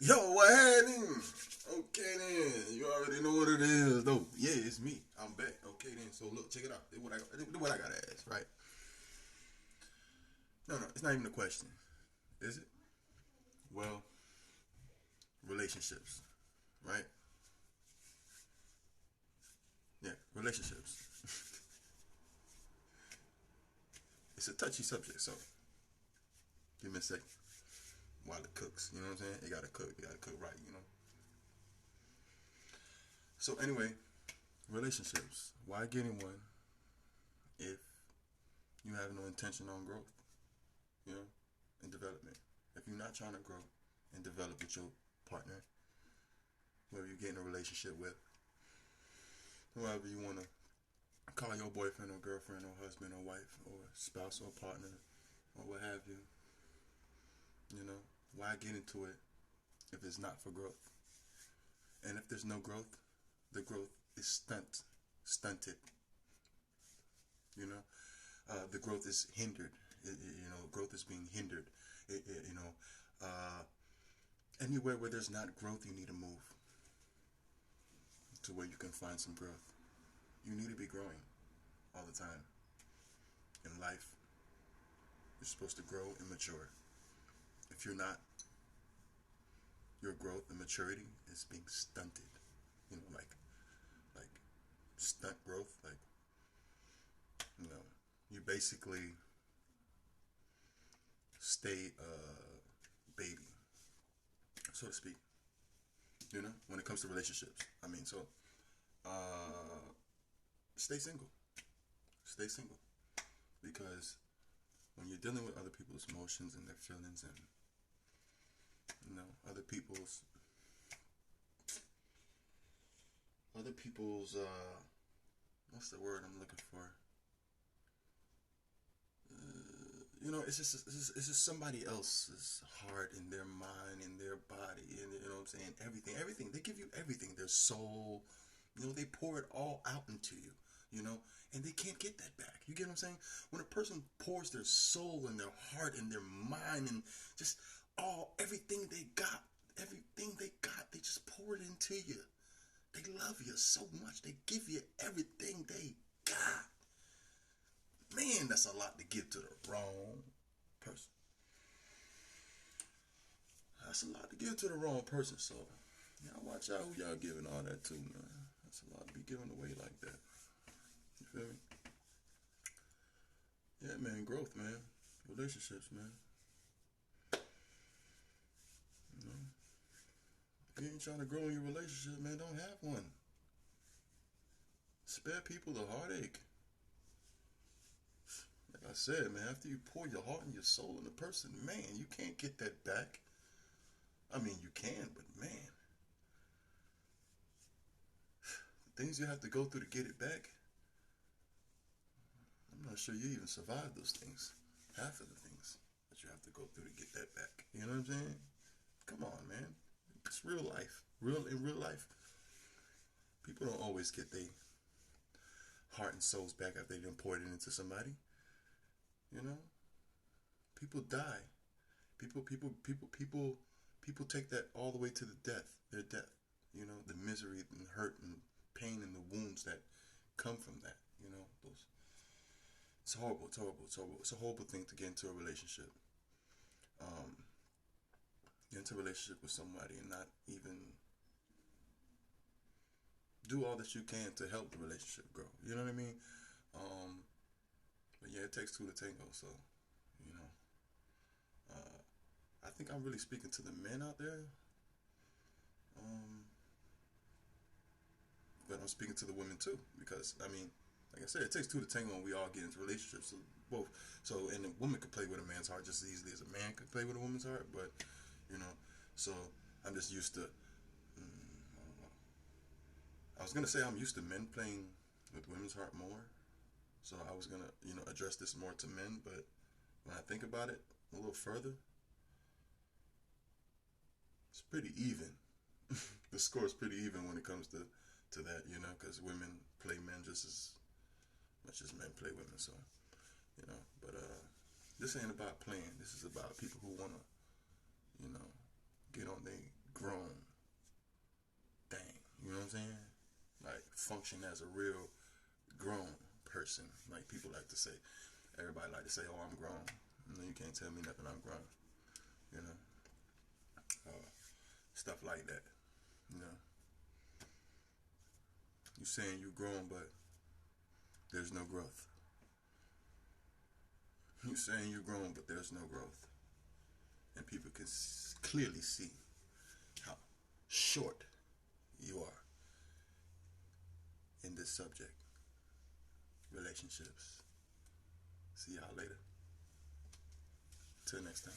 Yo, what happening? Okay then, you already know what it is, though. Yeah, it's me. I'm back. Okay then, so look, check it out. This what I gotta ask, right? No, it's not even a question, is it? Well, relationships, right? Yeah, relationships. It's a touchy subject, so give me a second while it cooks. You know what I'm saying? It gotta cook. It gotta cook right. You know. So anyway, relationships. Why get in one if you have no intention on growth? You know, and development. If you're not trying to grow and develop with your partner, whoever you get in a relationship with, whoever you want to call your boyfriend or girlfriend or husband or wife or spouse or partner or what have you, you know, why get into it if it's not for growth? And if there's no growth, the growth is stunted. You know, the growth is hindered. Growth is being hindered. It, it, you know, uh, Anywhere where there's not growth, you need to move to where you can find some growth. You need to be growing all the time. In life, you're supposed to grow and mature. If you're not, your growth and maturity is being stunted. Like stunt growth. Like you know, you basically stay a baby, so to speak. When it comes to relationships. Uh, stay single. Stay single because when you're dealing with other people's emotions and their feelings and other people's what's the word I'm looking for? It's just somebody else's heart and their mind and their body and what I'm saying, everything they give you, everything, their soul, they pour it all out into you, and they can't get that back. You get what I'm saying? When a person pours their soul and their heart and their mind and just everything they got, they just pour it into you. They love you so much, they give you everything they got. Man, that's a lot to give to the wrong person. That's a lot to give to the wrong person. So, y'all watch out who y'all giving all that to, man. That's a lot to be given away like that. You feel me? Yeah, man. Growth, man. Relationships, man. You know, if you ain't trying to grow in your relationship, man, don't have one. Spare people the heartache. Like I said, man, after you pour your heart and your soul in a person, man, you can't get that back. I mean, you can, but man, the things you have to go through to get it back, I'm not sure you even survive those things. Half of the things that you have to go through to get that back. You know what I'm saying? Come on, man. It's real life. In real life, people don't always get their heart and souls back after they done poured it into somebody. You know, people die. People take that all the way to their death. The misery and hurt and pain and the wounds that come from that. Those. It's horrible. It's horrible. It's horrible. It's a horrible thing to get into a relationship. Um, get into a relationship with somebody and not even do all that you can to help the relationship grow. You know what I mean? Um, but yeah, it takes two to tango. So, you know, I think I'm really speaking to the men out there. Um, but I'm speaking to the women too because like I said, it takes two to tango, and we all get into relationships. So both, and a woman could play with a man's heart just as easily as a man could play with a woman's heart. But you know, so I'm just used to. I don't know. I was gonna say I'm used to men playing with women's heart more. So I was gonna address this more to men, but when I think about it a little further, it's pretty even. The score is pretty even when it comes to that, because women play men just as much as men play women. So, but this ain't about playing. This is about people who wanna, you know, get on their function as a real grown person. Like people like to say, everybody like to say, "Oh, I'm grown." You can't tell me nothing. I'm grown. You know, stuff like that. You know, you saying you're grown, but there's no growth. You saying you're grown, but there's no growth, and people can clearly see how short you are in this subject. Relationships. See y'all later. Till next time.